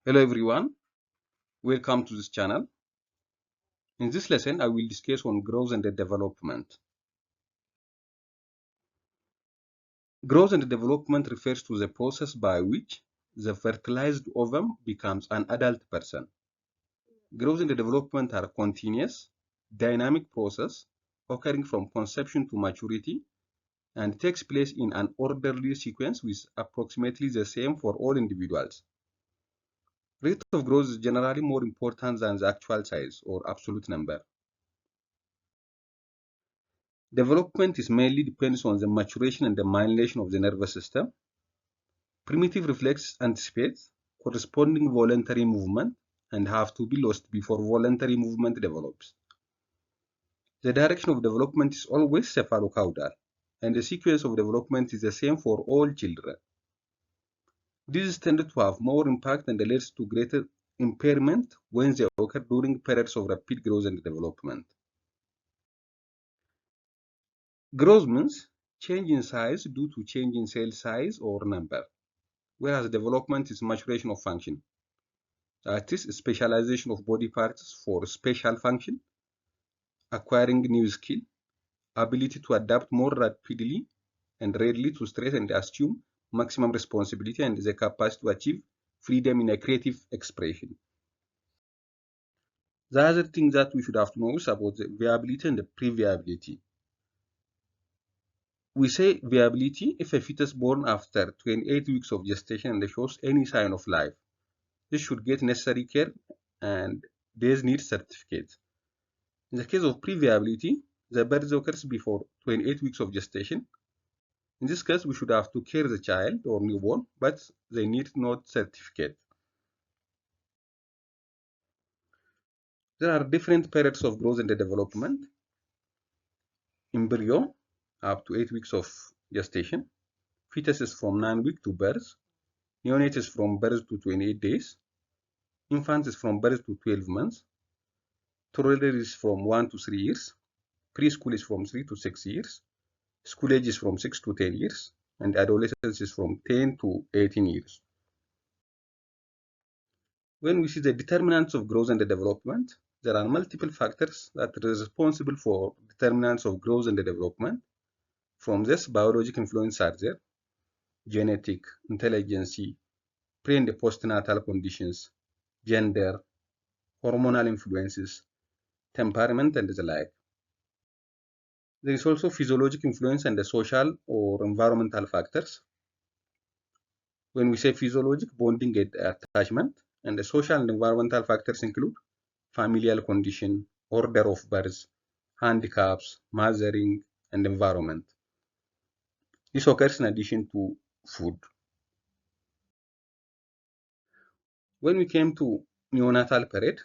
Hello everyone, welcome to this channel. In this lesson, I will discuss on growth and development. Growth and development refers to the process by which the fertilized ovum becomes an adult person. Growth and development are continuous, dynamic process occurring from conception to maturity and takes place in an orderly sequence with approximately the same for all individuals. Rate of growth is generally more important than the actual size or absolute number. Development is mainly depends on the maturation and the myelination of the nervous system. Primitive reflex anticipates corresponding voluntary movement and have to be lost before voluntary movement develops. The direction of development is always cephalocaudal, and the sequence of development is the same for all children. This tends to have more impact and leads to greater impairment when they occur during periods of rapid growth and development. Growth means change in size due to change in cell size or number, whereas development is maturation of function. That is specialization of body parts for special function, acquiring new skill, ability to adapt more rapidly and readily to stress and assume maximum responsibility, and the capacity to achieve freedom in a creative expression. The other thing that we should have to know is about the viability and the pre-viability. We say viability if a fetus born after 28 weeks of gestation and shows any sign of life. This should get necessary care and this needs certificate. In the case of pre-viability, the birth occurs before 28 weeks of gestation. In this case, we should have to care the child or newborn, but they need not certificate. There are different periods of growth and development. Embryo, up to 8 weeks of gestation. Fetus is from 9 weeks to birth. Neonate is from birth to 28 days. Infant is from birth to 12 months. Toddler is from 1 to 3 years. Preschool is from 3 to 6 years. School age is from 6 to 10 years. And adolescence is from 10 to 18 years. When we see the determinants of growth and development, there are multiple factors that are responsible for determinants of growth and development. From this, biological influences are there, genetic, intelligence, pre and postnatal conditions, gender, hormonal influences, temperament, and the like. There is also physiological influence and the social or environmental factors. When we say physiologic, bonding and attachment, and the social and environmental factors include familial condition, order of birth, handicaps, mothering, and environment. This occurs in addition to food. When we came to neonatal period,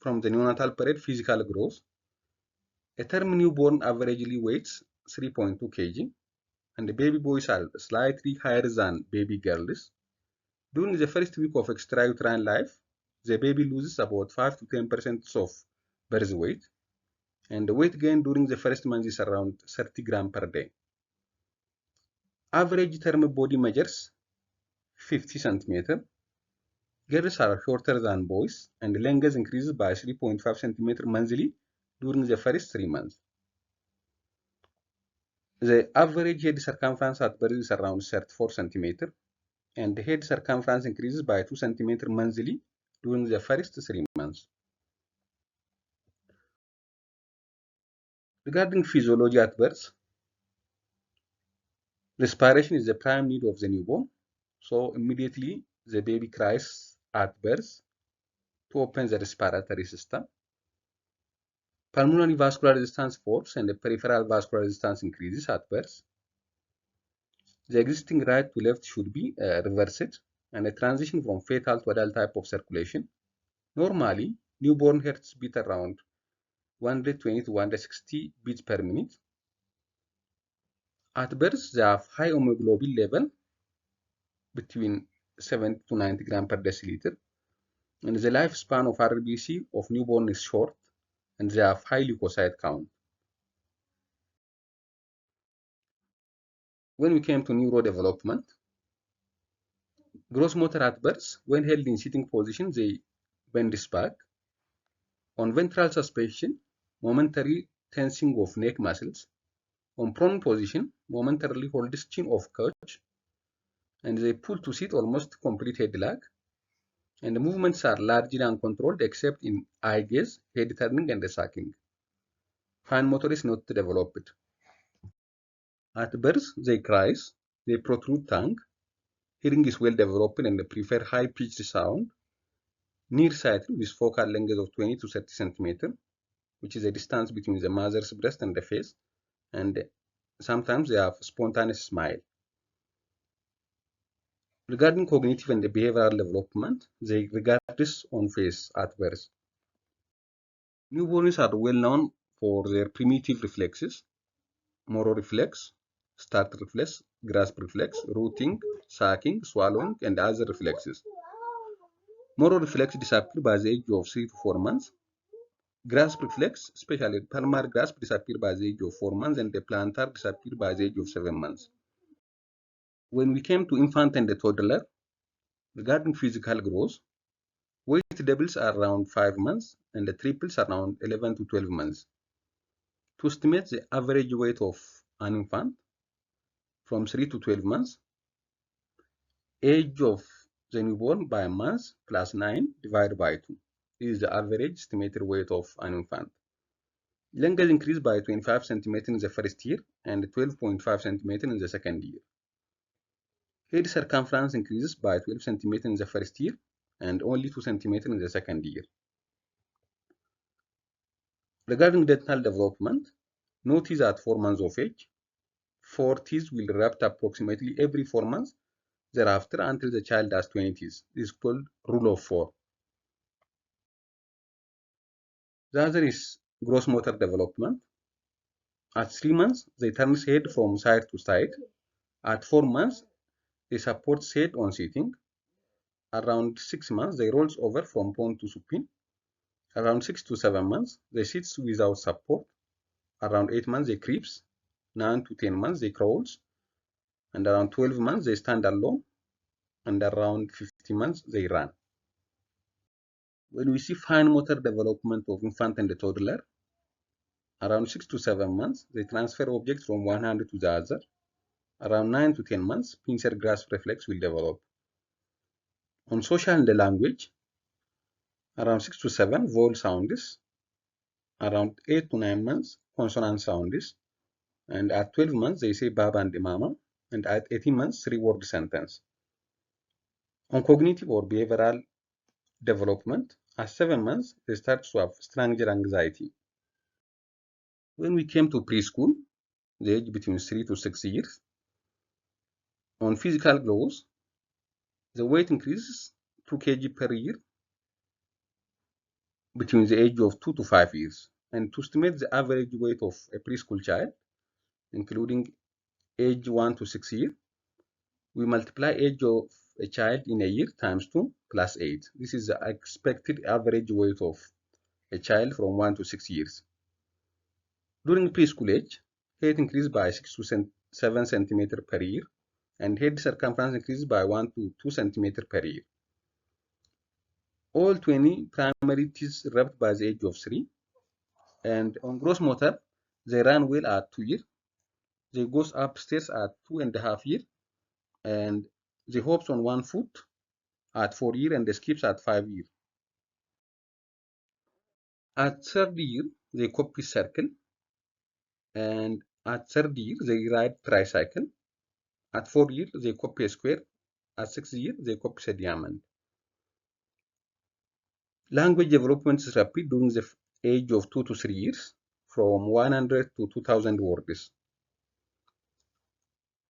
from the neonatal period, physical growth, a term newborn averagely weighs 3.2 kg, and the baby boys are slightly higher than baby girls. During the first week of extrauterine life, the baby loses about 5 to 10% of birth weight, and the weight gain during the first month is around 30 grams per day. Average term body measures 50 centimeters. Girls are shorter than boys, and length increases by 3.5 centimeters monthly during the first 3 months. The average head circumference at birth is around 34 centimeters, and the head circumference increases by 2 centimeters monthly during the first 3 months. Regarding physiology at birth, respiration is the prime need of the newborn, so immediately the baby cries at birth to open the respiratory system. Pulmonary vascular resistance falls and the peripheral vascular resistance increases at birth. The existing right to left should be reversed and a transition from fetal to adult type of circulation. Normally, newborn hearts beat around 120 to 160 beats per minute. At birth, they have high hemoglobin level between 70 to 90 grams per deciliter, and the lifespan of RBC of newborn is short, and they have high leukocyte count. When we came to neurodevelopment, Gross motor at birth, when held in sitting position, they bend back. On ventral suspension, momentary tensing of neck muscles. On prone position, momentarily hold chin of couch, and they pull to sit almost complete head lag. And the movements are largely uncontrolled except in eye gaze, head turning, and sacking. Fine motor is not developed. At birth, they cries, they protrude tongue. Hearing is well developed and they prefer high-pitched sound. Nearsighted with focal length of 20 to 30 centimeters, which is the distance between the mother's breast and the face, and sometimes they have spontaneous smile. Regarding cognitive and behavioral development, they regard this on face at birth. Newborns are well known for their primitive reflexes: Moro reflex, start reflex, grasp reflex, rooting, sucking, swallowing, and other reflexes. Moro reflex disappear by the age of 3 to 4 months. Grasp reflex, especially palmar grasp, disappear by the age of 4 months, and the plantar disappear by the age of 7 months. When we came to infant and the toddler, regarding physical growth, weight doubles are around 5 months and the triples around 11 to 12 months. To estimate the average weight of an infant from 3 to 12 months, age of the newborn by a month plus 9 divided by 2 is the average estimated weight of an infant. Length increased by 25 centimeters in the first year and 12.5 centimeters in the second year. Head circumference increases by 12 centimeters in the first year and only 2 centimeters in the second year. Regarding dental development, no teeth at 4 months of age. 4 teeth will erupt approximately every 4 months thereafter until the child has 20 teeth. This is called rule of 4. The other is gross motor development. At 3 months, they turn head from side to side. At 4 months, they support head on sitting. Around 6 months, they rolls over from prone to supine. Around 6 to 7 months, they sits without support. Around 8 months, they creeps. 9 to 10 months, they crawls. And around 12 months, they stand alone. And around 15 months, they run. When we see fine motor development of infant and the toddler, around 6 to 7 months, they transfer objects from one hand to the other. Around 9 to 10 months, pincer grasp reflex will develop. On social and the language, around 6 to 7, vowel sounds. Around 8 to 9 months, consonant sounds. And at 12 months, they say Baba and Mama. And at 18 months, 3-word sentence. On cognitive or behavioral development, at 7 months, they start to have stranger anxiety. When we came to preschool, the age between 3 to 6 years, on physical growth, the weight increases 2 kg per year between the age of 2 to 5 years. And to estimate the average weight of a preschool child, including age 1 to 6 years, we multiply age of a child in a year times 2 plus 8. This is the expected average weight of a child from 1 to 6 years. During preschool age, height increases by 6 to 7 centimeters per year, and head circumference increases by 1 to 2 centimeters per year. All 20 primary teeth erupt by the age of 3, and on gross motor, they run well at 2 years. They goes upstairs at 2.5 years, and they hops on 1 foot at 4 years, and they skips at 5 years. At 3rd year, they copy circle, and at 3rd year, they ride tricycle. At 4th year, they copy a square. At 6th year, they copy a diamond. Language development is rapid during the age of 2 to 3 years, from 100 to 2000 words.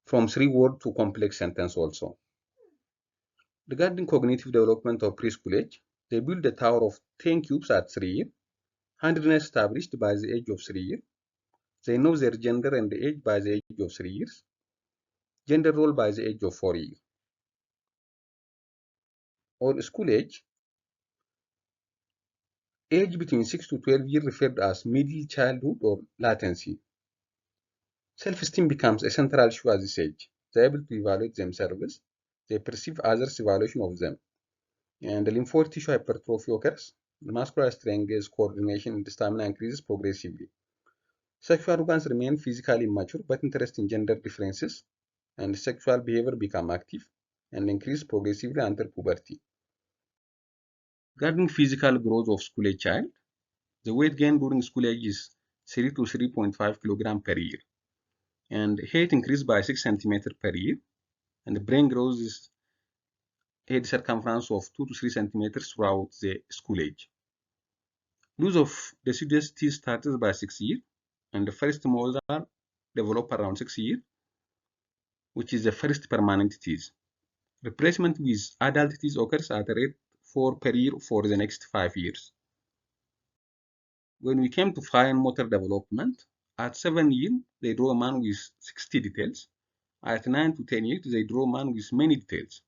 From 3 words to complex sentence also. Regarding cognitive development of preschool age, they build a tower of 10 cubes at 3 years. Handedness established by the age of 3 years. They know their gender and age by the age of 3 years. Gender role by the age of 4 years. On school age between 6 to 12 years referred as middle childhood or latency. Self-esteem becomes a central issue at this age. They are able to evaluate themselves. they perceive others' evaluation of them. And the lymphoid tissue hypertrophy occurs. The muscular strength, coordination, and stamina increases progressively. Sexual organs remain physically immature, but interest in gender differences and sexual behavior become active and increase progressively under puberty. Regarding physical growth of school age child, the weight gain during school age is 3 to 3.5 kg per year, and height increased by 6 cm per year, and the brain grows is head circumference of 2 to 3 centimeters throughout the school age. Loss of deciduous teeth starts by 6 years, and the first molar develop around 6 years, which is the first permanent teeth. Replacement with adult teeth occurs at a rate 4 per year for the next 5 years. When we came to fine motor development, at 7 years, they draw a man with 60 details. At 9 to 10 years, they draw a man with many details.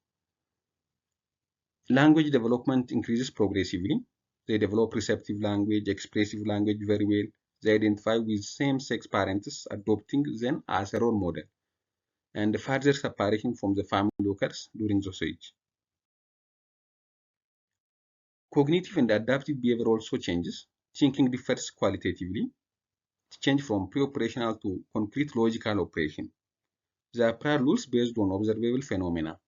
Language development increases progressively. They develop receptive language, expressive language very well. They identify with same-sex parents, adopting them as a role model. And the further separation from the family occurs during this age. Cognitive and adaptive behavior also changes. Thinking differs qualitatively. It changes from pre-operational to concrete logical operation. There are prior rules based on observable phenomena.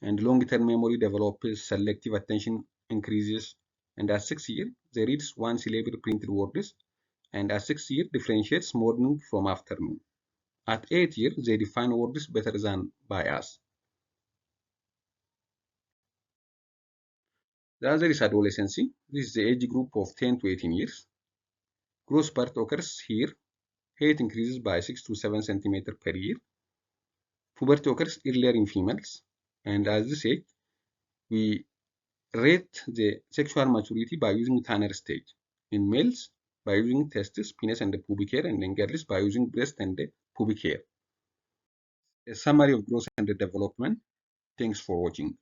And long-term memory develops, selective attention increases, and at 6 years, they read one syllable printed words, and at 6 years, differentiates morning from afternoon. At 8 years, they define words better than by us. The other is adolescency. This is the age group of 10 to 18 years. Growth spurt occurs here. Height increases by 6 to 7 centimeters per year. Puberty occurs earlier in females, and at this age, we rate the sexual maturity by using Tanner stage. In males, by using testes, penis, and the pubic hair, and in girls by using breast and the pubic hair. A summary of growth and development. Thanks for watching.